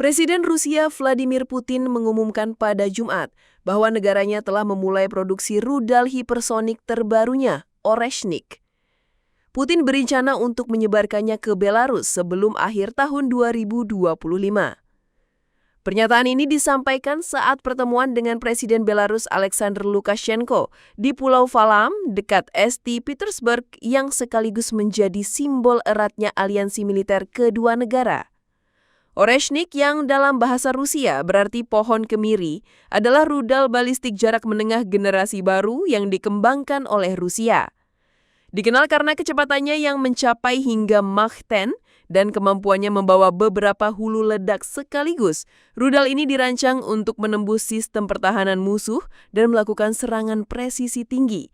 Presiden Rusia Vladimir Putin mengumumkan pada Jumat bahwa negaranya telah memulai produksi rudal hipersonik terbarunya, Oreshnik. Putin berencana untuk menyebarkannya ke Belarus sebelum akhir tahun 2025. Pernyataan ini disampaikan saat pertemuan dengan Presiden Belarus Alexander Lukashenko di Pulau Valam dekat St. Petersburg yang sekaligus menjadi simbol eratnya aliansi militer kedua negara. Oreshnik yang dalam bahasa Rusia berarti pohon kemiri adalah rudal balistik jarak menengah generasi baru yang dikembangkan oleh Rusia. Dikenal karena kecepatannya yang mencapai hingga Mach 10 dan kemampuannya membawa beberapa hulu ledak sekaligus, rudal ini dirancang untuk menembus sistem pertahanan musuh dan melakukan serangan presisi tinggi.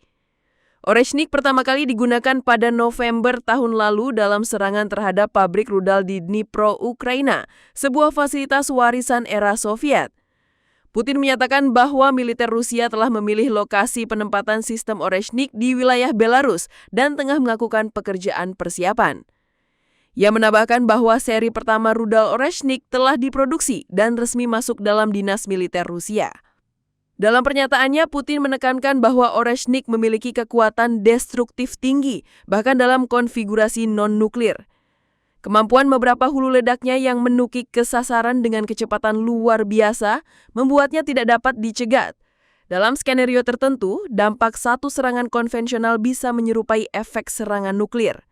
Oreshnik pertama kali digunakan pada November tahun lalu dalam serangan terhadap pabrik rudal di Dnipro, Ukraina, sebuah fasilitas warisan era Soviet. Putin menyatakan bahwa militer Rusia telah memilih lokasi penempatan sistem Oreshnik di wilayah Belarus dan tengah melakukan pekerjaan persiapan. Ia menambahkan bahwa seri pertama rudal Oreshnik telah diproduksi dan resmi masuk dalam dinas militer Rusia. Dalam pernyataannya, Putin menekankan bahwa Oreshnik memiliki kekuatan destruktif tinggi, bahkan dalam konfigurasi non-nuklir. Kemampuan beberapa hulu ledaknya yang menukik ke sasaran dengan kecepatan luar biasa membuatnya tidak dapat dicegat. Dalam skenario tertentu, dampak satu serangan konvensional bisa menyerupai efek serangan nuklir.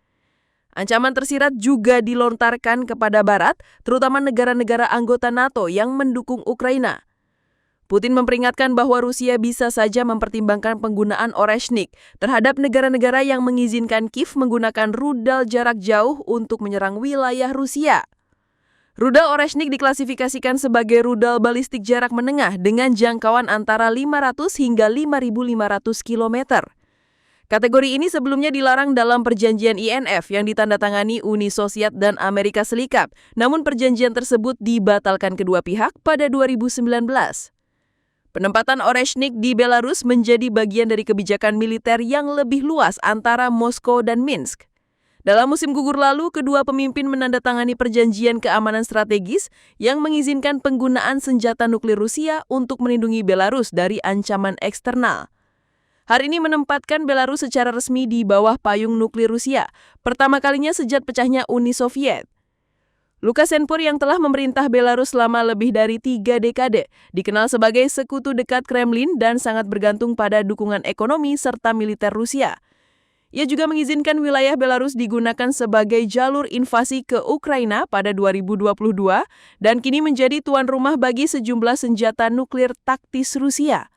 Ancaman tersirat juga dilontarkan kepada Barat, terutama negara-negara anggota NATO yang mendukung Ukraina. Putin memperingatkan bahwa Rusia bisa saja mempertimbangkan penggunaan Oreshnik terhadap negara-negara yang mengizinkan Kiev menggunakan rudal jarak jauh untuk menyerang wilayah Rusia. Rudal Oreshnik diklasifikasikan sebagai rudal balistik jarak menengah dengan jangkauan antara 500 hingga 5.500 km. Kategori ini sebelumnya dilarang dalam perjanjian INF yang ditandatangani Uni Soviet dan Amerika Serikat, namun perjanjian tersebut dibatalkan kedua pihak pada 2019. Penempatan Oreshnik di Belarus menjadi bagian dari kebijakan militer yang lebih luas antara Moskow dan Minsk. Dalam musim gugur lalu, kedua pemimpin menandatangani perjanjian keamanan strategis yang mengizinkan penggunaan senjata nuklir Rusia untuk melindungi Belarus dari ancaman eksternal. Hari ini menempatkan Belarus secara resmi di bawah payung nuklir Rusia, pertama kalinya sejak pecahnya Uni Soviet. Lukashenko yang telah memerintah Belarus selama lebih dari 3 dekade, dikenal sebagai sekutu dekat Kremlin dan sangat bergantung pada dukungan ekonomi serta militer Rusia. Ia juga mengizinkan wilayah Belarus digunakan sebagai jalur invasi ke Ukraina pada 2022 dan kini menjadi tuan rumah bagi sejumlah senjata nuklir taktis Rusia.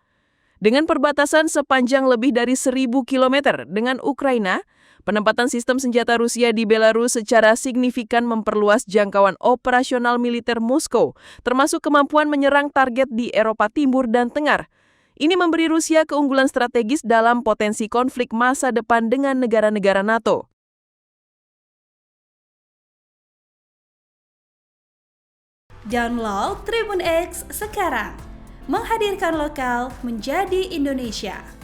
Dengan perbatasan sepanjang lebih dari 1.000 km dengan Ukraina, penempatan sistem senjata Rusia di Belarus secara signifikan memperluas jangkauan operasional militer Moskow, termasuk kemampuan menyerang target di Eropa Timur dan Tengah. Ini memberi Rusia keunggulan strategis dalam potensi konflik masa depan dengan negara-negara NATO. Download Tribun X sekarang, menghadirkan lokal menjadi Indonesia.